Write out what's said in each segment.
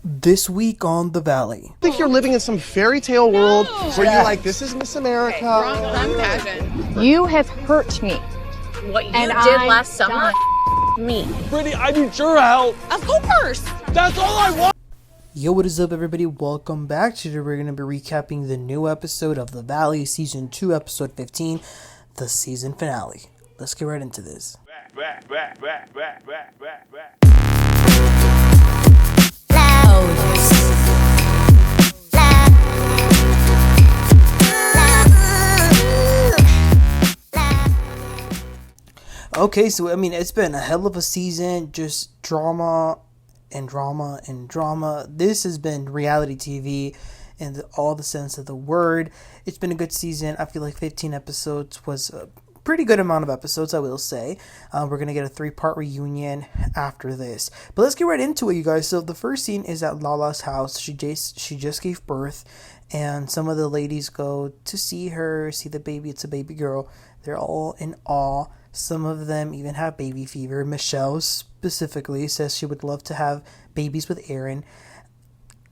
This week on The Valley. I think you're living in some fairy tale world where you're like, this is Miss America. Wrong pageant. You have hurt me. What you did last summer, me. Brittany, I need your help. Of course. That's all I want. Yo, what is up, everybody? Welcome back. Today we're going to be recapping the new episode of The Valley, Season 2, Episode 15, the season finale. Let's get right into this. Okay, so I mean, it's been a hell of a season, just drama and drama and drama. This has been reality TV in all the sense of the word. It's been a good season. I feel like 15 episodes was a pretty good amount of episodes, I will say. We're going to get a 3-part reunion after this. But let's get right into it, you guys. So the first scene is at Lala's house. She just gave birth, and some of the ladies go to see her, see the baby. It's a baby girl. They're all in awe. Some of them even have baby fever. Michelle specifically says she would love to have babies with Aaron.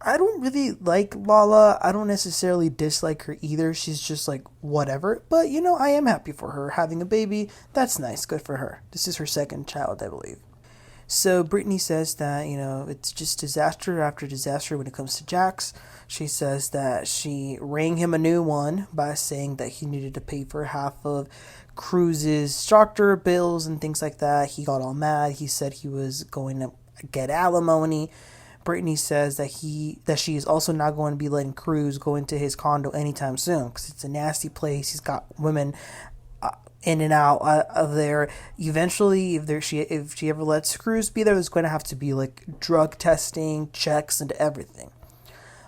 I don't really like Lala. I don't necessarily dislike her either. She's just like, whatever. But, you know, I am happy for her. Having a baby, that's nice. Good for her. This is her second child, I believe. So Brittany says that, you know, it's just disaster after disaster when it comes to Jax. She says that she rang him a new one by saying that he needed to pay for half of Cruz's doctor bills and things like that. He got all mad. He said he was going to get alimony. Brittany says that she is also not going to be letting Cruz go into his condo anytime soon because it's a nasty place. He's got women in and out of there. Eventually, if she ever lets Cruz be there, there's going to have to be like drug testing, checks, and everything.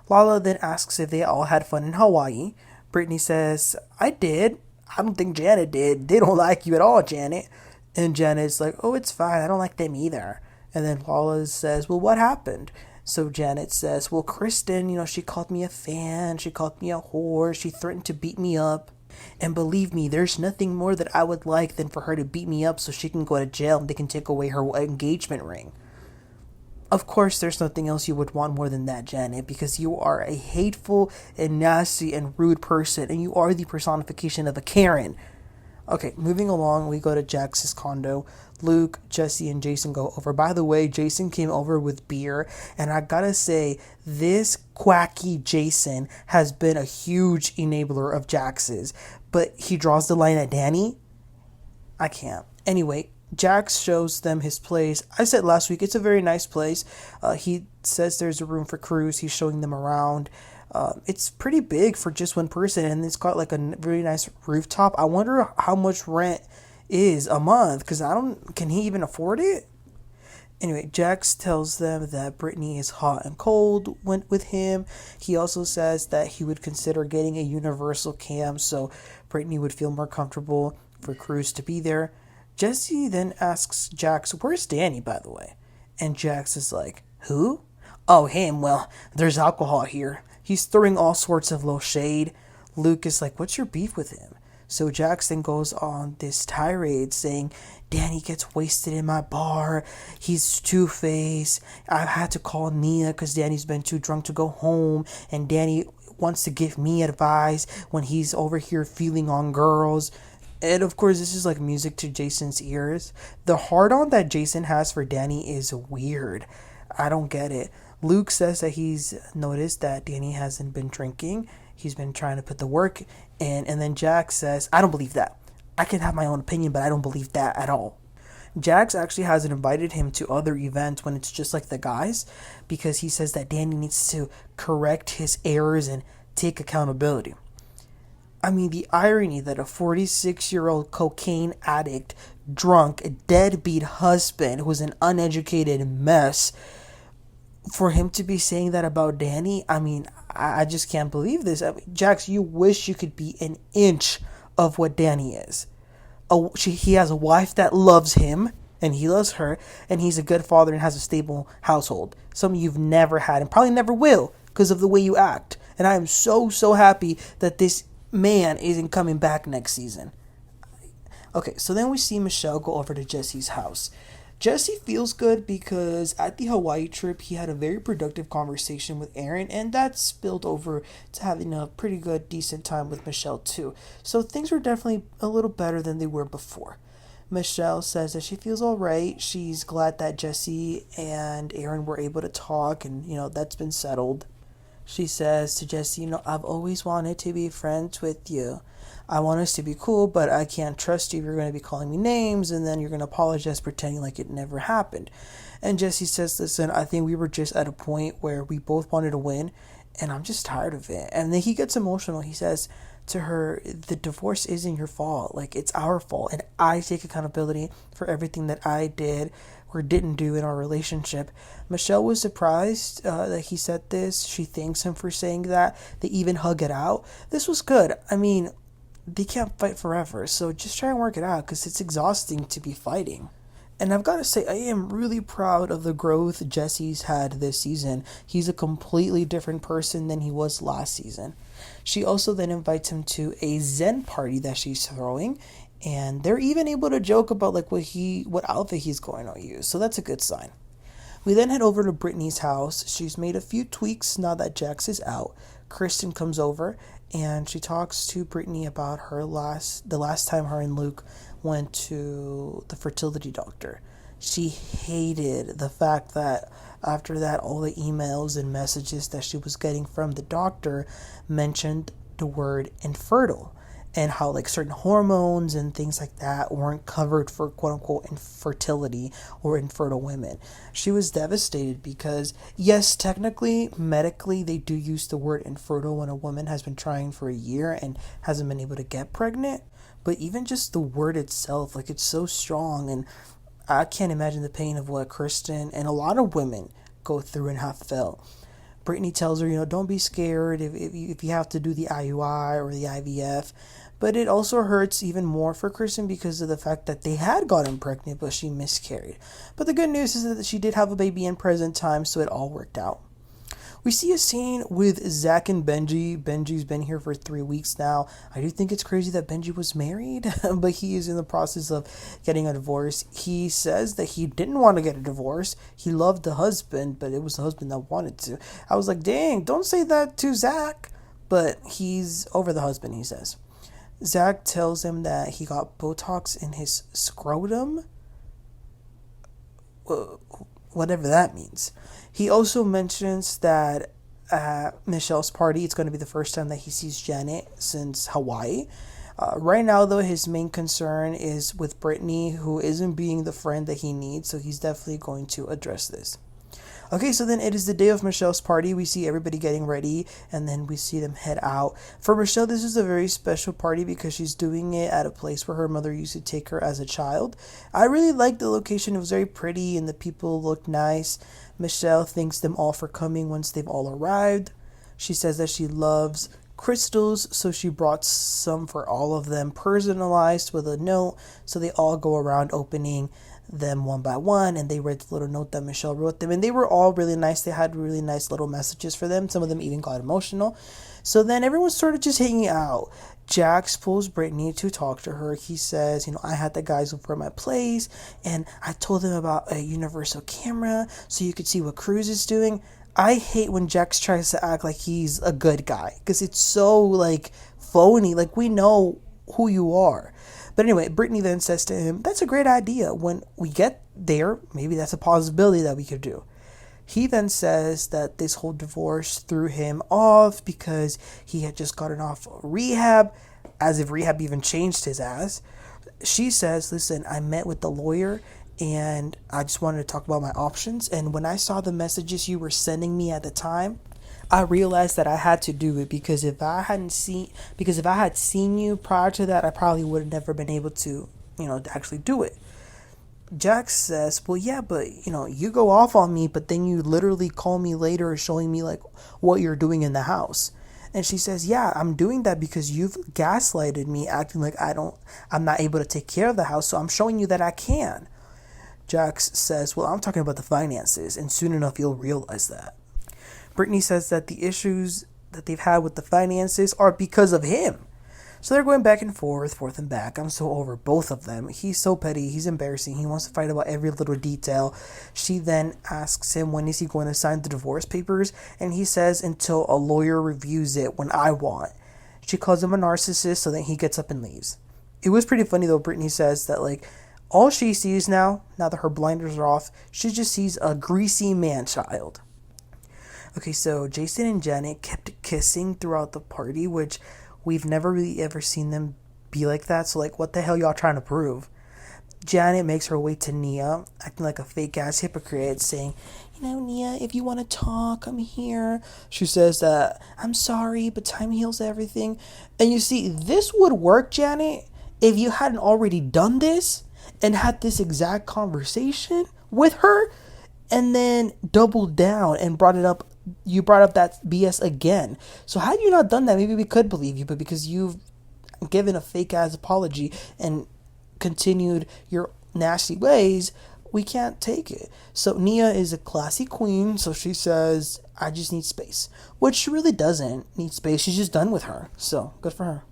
Lala then asks if they all had fun in Hawaii. Brittany says, I did. I don't think Janet did. They don't like you at all, Janet. And Janet's like, oh, it's fine. I don't like them either. And then Lala says, well, what happened? So Janet says, well, Kristen, you know, she called me a fan. She called me a whore. She threatened to beat me up. And believe me, there's nothing more that I would like than for her to beat me up so she can go to jail and they can take away her engagement ring. Of course, there's nothing else you would want more than that, Janet, because you are a hateful and nasty and rude person, and you are the personification of a Karen. Okay, moving along, we go to Jax's condo. Luke, Jesse, and Jason go over. By the way, Jason came over with beer, and I gotta say, this quacky Jason has been a huge enabler of Jax's, but he draws the line at Danny. I can't. Anyway, Jax shows them his place. I said last week, it's a very nice place. He says there's a room for Cruz. He's showing them around. It's pretty big for just one person, and it's got like a really nice rooftop. I wonder how much rent is a month, because can he even afford it? Anyway, Jax tells them that Brittany is hot and cold with him. He also says that he would consider getting a universal cam so Brittany would feel more comfortable for Cruz to be there. Jesse then asks Jax, where's Danny, by the way? And Jax is like, who? Oh, him. Well, there's alcohol here. He's throwing all sorts of low shade. Luke is like, what's your beef with him? So Jax then goes on this tirade saying, Danny gets wasted in my bar. He's two-faced. I've had to call Nia because Danny's been too drunk to go home. And Danny wants to give me advice when he's over here feeling on girls. And of course, this is like music to Jason's ears. The hard-on that Jason has for Danny is weird. I don't get it. Luke says that he's noticed that Danny hasn't been drinking. He's been trying to put the work in. And then Jax says, I don't believe that. I can have my own opinion, but I don't believe that at all. Jax actually hasn't invited him to other events when it's just like the guys, because he says that Danny needs to correct his errors and take accountability. I mean, the irony that a 46-year-old cocaine addict, drunk, deadbeat husband who's an uneducated mess, for him to be saying that about Danny, I mean, I just can't believe this. I mean, Jax, you wish you could be an inch of what Danny is. He has a wife that loves him, and he loves her, and he's a good father and has a stable household. Something you've never had and probably never will because of the way you act. And I am so happy that this man isn't coming back next season. Okay, so then we see Michelle go over to Jesse's house. Jesse feels good because at the Hawaii trip, he had a very productive conversation with Aaron, and that spilled over to having a pretty good, decent time with Michelle too. So things were definitely a little better than they were before. Michelle says that she feels all right. She's glad that Jesse and Aaron were able to talk, and that's been settled. She says to Jesse, I've always wanted to be friends with you. I want us to be cool, but I can't trust you if you're going to be calling me names and then you're going to apologize pretending like it never happened. And Jesse says, listen, I think we were just at a point where we both wanted to win and I'm just tired of it. And then he gets emotional. He says to her, the divorce isn't your fault. Like, it's our fault. And I take accountability for everything that I did or didn't do in our relationship. Michelle was surprised that he said this. She thanks him for saying that. They even hug it out. This was good. I mean, they can't fight forever, so just try and work it out because it's exhausting to be fighting. And I've got to say, I am really proud of the growth Jesse's had this season. He's a completely different person than he was last season. She also then invites him to a Zen party that she's throwing, and they're even able to joke about like what outfit he's going to use. So that's a good sign. We then head over to Brittany's house. She's made a few tweaks now that Jax is out. Kristen comes over and she talks to Brittany about the last time her and Luke went to the fertility doctor. She hated the fact that after that all the emails and messages that she was getting from the doctor mentioned the word infertile and how like certain hormones and things like that weren't covered for quote unquote infertility or infertile women. She was devastated because yes, technically, medically, they do use the word infertile when a woman has been trying for a year and hasn't been able to get pregnant. But even just the word itself, like it's so strong, and I can't imagine the pain of what Kristen and a lot of women go through and have felt. Brittany tells her, don't be scared if you have to do the IUI or the IVF. But it also hurts even more for Kristen because of the fact that they had gotten pregnant, but she miscarried. But the good news is that she did have a baby in present time, so it all worked out. We see a scene with Zach and Benji. Benji's been here for 3 weeks now. I do think it's crazy that Benji was married, but he is in the process of getting a divorce. He says that he didn't want to get a divorce. He loved the husband, but it was the husband that wanted to. I was like, dang, don't say that to Zach. But he's over the husband, he says. Zach tells him that he got Botox in his scrotum. Whatever that means. He also mentions that at Michelle's party, it's going to be the first time that he sees Janet since Hawaii. Right now, though, his main concern is with Brittany, who isn't being the friend that he needs, so he's definitely going to address this. Okay, so then it is the day of Michelle's party. We see everybody getting ready, and then we see them head out. For Michelle, this is a very special party because she's doing it at a place where her mother used to take her as a child. I really liked the location. It was very pretty, and the people looked nice. Michelle thanks them all for coming once they've all arrived. She says that she loves crystals, so she brought some for all of them, personalized with a note, so they all go around opening them one by one, and they read the little note that Michelle wrote them, and they were all really nice. They had really nice little messages for them. Some of them even got emotional. So then everyone's sort of just hanging out. Jax pulls Brittany to talk to her. He says, I had the guys over at my place, and I told them about a universal camera so you could see what Cruz is doing. I hate when Jax tries to act like he's a good guy because it's so like phony. Like, we know who you are. But anyway, Brittany then says to him, that's a great idea. When we get there, maybe that's a possibility that we could do. He then says that this whole divorce threw him off because he had just gotten off rehab, as if rehab even changed his ass. She says, listen, I met with the lawyer and I just wanted to talk about my options. And when I saw the messages you were sending me at the time, I realized that I had to do it because if I had seen you prior to that, I probably would have never been able to, actually do it. Jax says, well, yeah, but, you go off on me, but then you literally call me later showing me, like, what you're doing in the house. And she says, yeah, I'm doing that because you've gaslighted me, acting like I'm not able to take care of the house, so I'm showing you that I can. Jax says, well, I'm talking about the finances, and soon enough you'll realize that. Brittany says that the issues that they've had with the finances are because of him. So they're going back and forth and back. I'm so over both of them. He's so petty. He's embarrassing. He wants to fight about every little detail. She then asks him when is he going to sign the divorce papers, and he says until a lawyer reviews it when I want. She calls him a narcissist, so then he gets up and leaves. It was pretty funny though. Brittany says that like all she sees now that her blinders are off, she just sees a greasy man-child. Okay, so Jason and Janet kept kissing throughout the party, which we've never really ever seen them be like that. So like, what the hell y'all trying to prove? Janet makes her way to Nia, acting like a fake-ass hypocrite, saying, you know, Nia, if you want to talk, I'm here. She says that, I'm sorry, but time heals everything. And you see, this would work, Janet, if you hadn't already done this and had this exact conversation with her and then doubled down and brought up that BS again. So had you not done that, maybe we could believe you, but because you've given a fake-ass apology and continued your nasty ways, we can't take it. So Nia is a classy queen, so she says, I just need space. Which she really doesn't need space. She's just done with her. So good for her.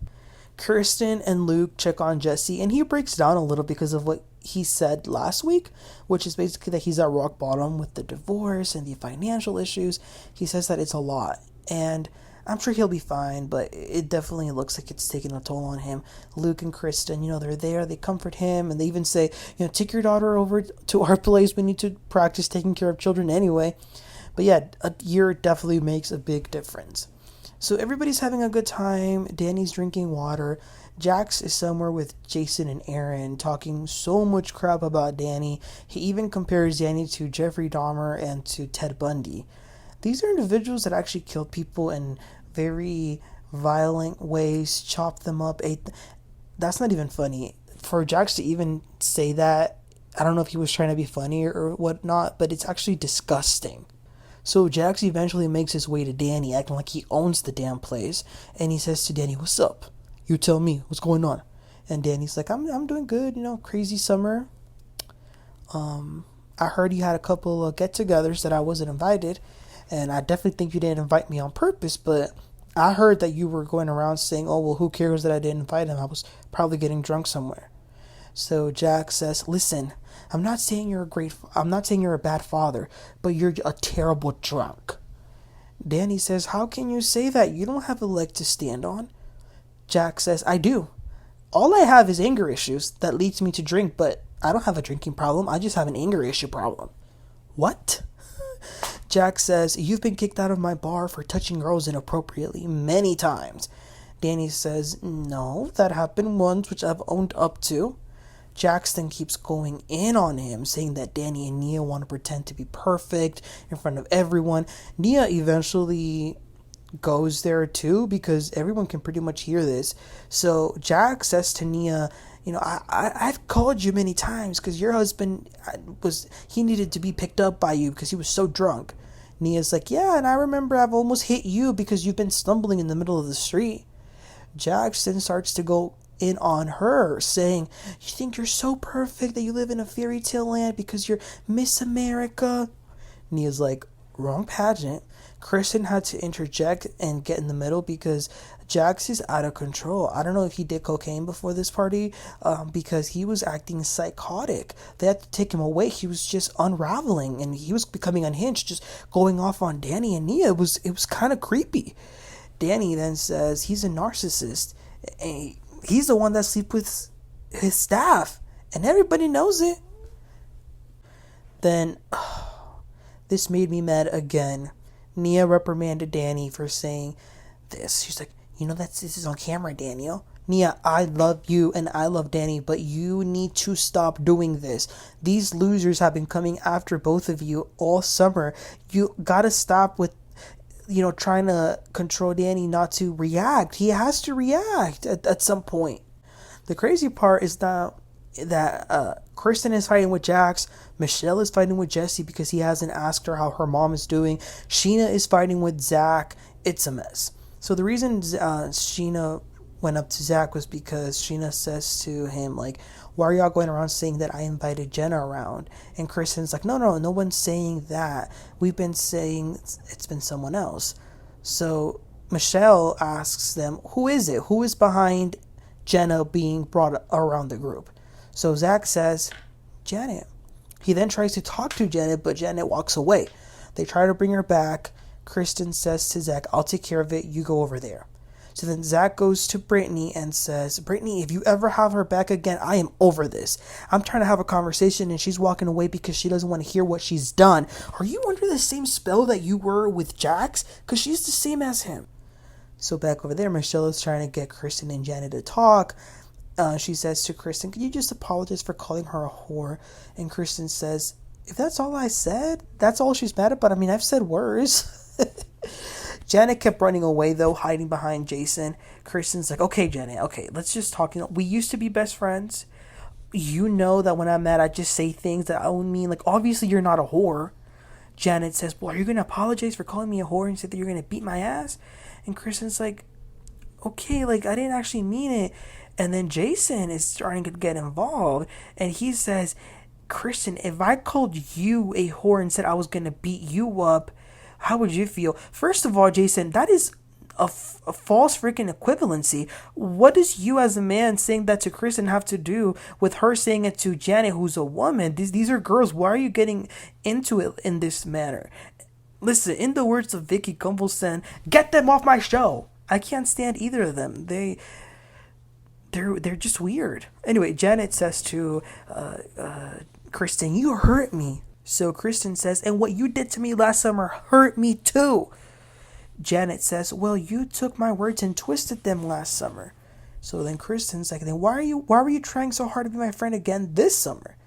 Kristen and Luke check on Jesse, and he breaks down a little because of what he said last week, which is basically that he's at rock bottom with the divorce and the financial issues. He says that it's a lot, and I'm sure he'll be fine, but it definitely looks like it's taking a toll on him. Luke and Kristen, they're there, they comfort him, and they even say, take your daughter over to our place. We need to practice taking care of children anyway. But yeah, a year definitely makes a big difference. So everybody's having a good time. Danny's drinking water. Jax is somewhere with Jason and Aaron talking so much crap about Danny. He even compares Danny to Jeffrey Dahmer and to Ted Bundy. These are individuals that actually killed people in very violent ways, chopped them up, ate That's not even funny. For Jax to even say that, I don't know if he was trying to be funny or whatnot, but it's actually disgusting. So Jax eventually makes his way to Danny, acting like he owns the damn place. And he says to Danny, what's up? You tell me, what's going on? And Danny's like, I'm doing good, crazy summer. I heard you had a couple of get-togethers that I wasn't invited. And I definitely think you didn't invite me on purpose, but I heard that you were going around saying, oh, well, who cares that I didn't invite him? I was probably getting drunk somewhere. So Jax says, listen, I'm not saying you're a bad father, but you're a terrible drunk. Danny says, how can you say that? You don't have a leg to stand on. Jax says, I do. All I have is anger issues that leads me to drink, but I don't have a drinking problem. I just have an anger issue problem. What? Jax says, you've been kicked out of my bar for touching girls inappropriately many times. Danny says, no, that happened once, which I've owned up to. Jax then keeps going in on him, saying that Danny and Nia want to pretend to be perfect in front of everyone. Nia eventually goes there too, because everyone can pretty much hear this. So Jax says to Nia, I've called you many times because your husband he needed to be picked up by you because he was so drunk. Nia's like, yeah, and I remember I've almost hit you because you've been stumbling in the middle of the street. Jax then starts to go in on her, saying, you think you're so perfect that you live in a fairy tale land because you're Miss America. Nia's like, wrong pageant. Kristen had to interject and get in the middle because Jax is out of control. I don't know if he did cocaine before this party, because he was acting psychotic. They had to take him away. He was just unraveling and he was becoming unhinged, just going off on Danny and Nia. It was kind of creepy. Danny then says he's a narcissist. And he's the one that sleeps with his staff, and everybody knows it. Then, this made me mad again. Nia reprimanded Danny for saying this. She's like, this is on camera, Daniel. Nia, I love you and I love Danny, but you need to stop doing this. These losers have been coming after both of you all summer. You gotta stop with trying to control Danny not to react. He has to react at some point. The crazy part is that Kristen is fighting with Jax. Michelle is fighting with Jesse because he hasn't asked her how her mom is doing. Sheena is fighting with Zach. It's a mess. So the reason Sheena went up to Zach was because Sheena says to him, like, why are y'all going around saying that I invited Jenna around? And Kristen's like, no one's saying that. We've been saying it's been someone else. So Michelle asks them, who is it? Who is behind Jenna being brought around the group? So Zach says, Janet. He then tries to talk to Janet, but Janet walks away. They try to bring her back. Kristen says to Zach, I'll take care of it. You go over there. So then Zach goes to Brittany and says, Brittany, if you ever have her back again, I am over this. I'm trying to have a conversation and she's walking away because she doesn't want to hear what she's done. Are you under the same spell that you were with Jax? Because she's the same as him. So back over there, Michelle is trying to get Kristen and Janet to talk. She says to Kristen, can you just apologize for calling her a whore? And Kristen says, if that's all I said, that's all she's mad about. I mean, I've said worse. Janet kept running away, though, hiding behind Jason. Kristen's like, okay, Janet, okay, let's just talk. We used to be best friends. You know that when I'm mad, I just say things that I don't mean. Like, obviously, you're not a whore. Janet says, well, are you going to apologize for calling me a whore and say that you're going to beat my ass? And Kristen's like, okay, like, I didn't actually mean it. And then Jason is starting to get involved. And he says, Kristen, if I called you a whore and said I was going to beat you up, how would you feel? First of all, Jason, that is a false freaking equivalency. What does you as a man saying that to Kristen have to do with her saying it to Janet, who's a woman? These are girls. Why are you getting into it in this manner? Listen, in the words of Vicky Gumbelson, get them off my show. I can't stand either of them. They're just weird. Anyway, Janet says to Kristen, you hurt me. So Kristen says, and what you did to me last summer hurt me too. Janet says, well, you took my words and twisted them last summer. So then Kristen's like, then why were you trying so hard to be my friend again this summer?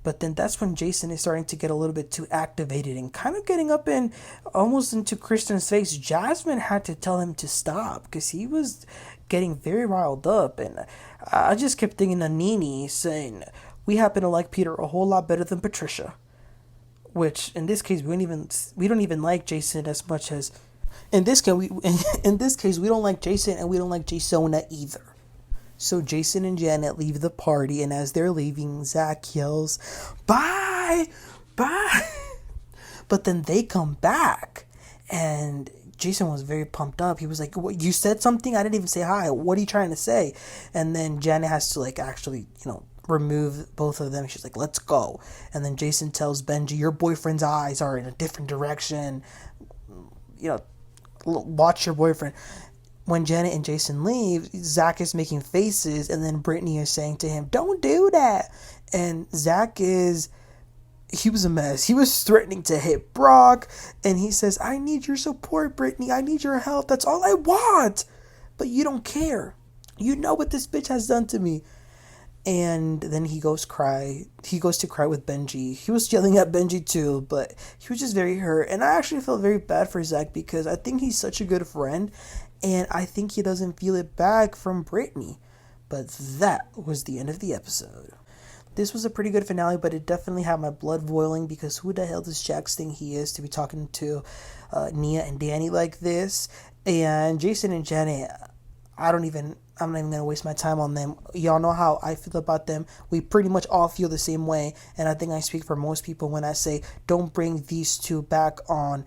But then that's when Jason is starting to get a little bit too activated and kind of getting up in almost into Kristen's face. Jasmine had to tell him to stop because he was getting very riled up. And I just kept thinking of Nene saying, we happen to like Peter a whole lot better than Patricia. Which in this case we don't even like Jason as much as in this case we don't like Jason, and we don't like Jasona either. So Jason and Janet leave the party, and as they're leaving, Zach yells, bye, bye. But then they come back, and Jason was very pumped up. He was like, what, you said something? I didn't even say hi. What are you trying to say? And then Janet has to actually, remove both of them. She's like, let's go. And then Jason tells Benji, your boyfriend's eyes are in a different direction. Watch your boyfriend. When Janet and Jason leave, Zach is making faces, and then Brittany is saying to him, don't do that. And Zach he was a mess. He was threatening to hit Brock, and he says, I need your support, Brittany. I need your help. That's all I want. But you don't care. You know what this bitch has done to me. And then he goes to cry with Benji. He was yelling at Benji too, but he was just very hurt. And I actually felt very bad for Zach because I think he's such a good friend, and I think he doesn't feel it back from Brittany. But that was the end of the episode. This was a pretty good finale, but it definitely had my blood boiling because who the hell does Jax think he is to be talking to Nia and Danny like this? And Jason and Janet, I'm not even going to waste my time on them. Y'all know how I feel about them. We pretty much all feel the same way. And I think I speak for most people when I say, don't bring these two back on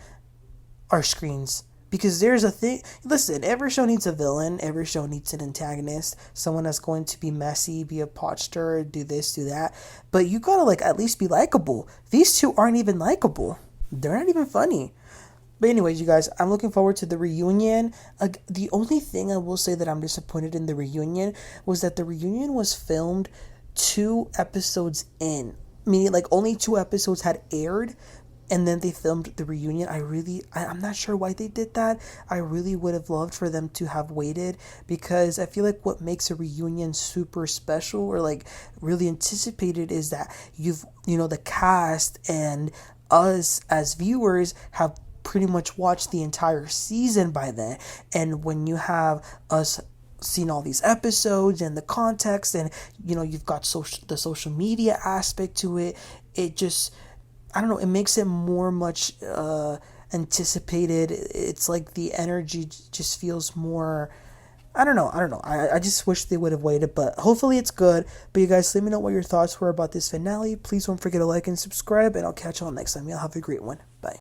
our screens. Because there's a thing. Listen, every show needs a villain. Every show needs an antagonist. Someone that's going to be messy, be a pot stirrer, do this, do that. But you gotta at least be likable. These two aren't even likable. They're not even funny. But anyways, you guys, I'm looking forward to the reunion. The only thing I will say that I'm disappointed in the reunion was that the reunion was filmed 2 episodes in. Meaning, only 2 episodes had aired, and then they filmed the reunion. I'm not sure why they did that. I really would have loved for them to have waited, because I feel like what makes a reunion super special or really anticipated is that the cast and us as viewers have pretty much watched the entire season by then. And when you have us seen all these episodes and the context, and you've got the social media aspect to it, it just, I don't know, it makes it much anticipated. It's like the energy just feels more, I don't know. I just wish they would have waited, but hopefully it's good. But you guys, let me know what your thoughts were about this finale. Please don't forget to like and subscribe, and I'll catch y'all next time. Y'all have a great one. Bye.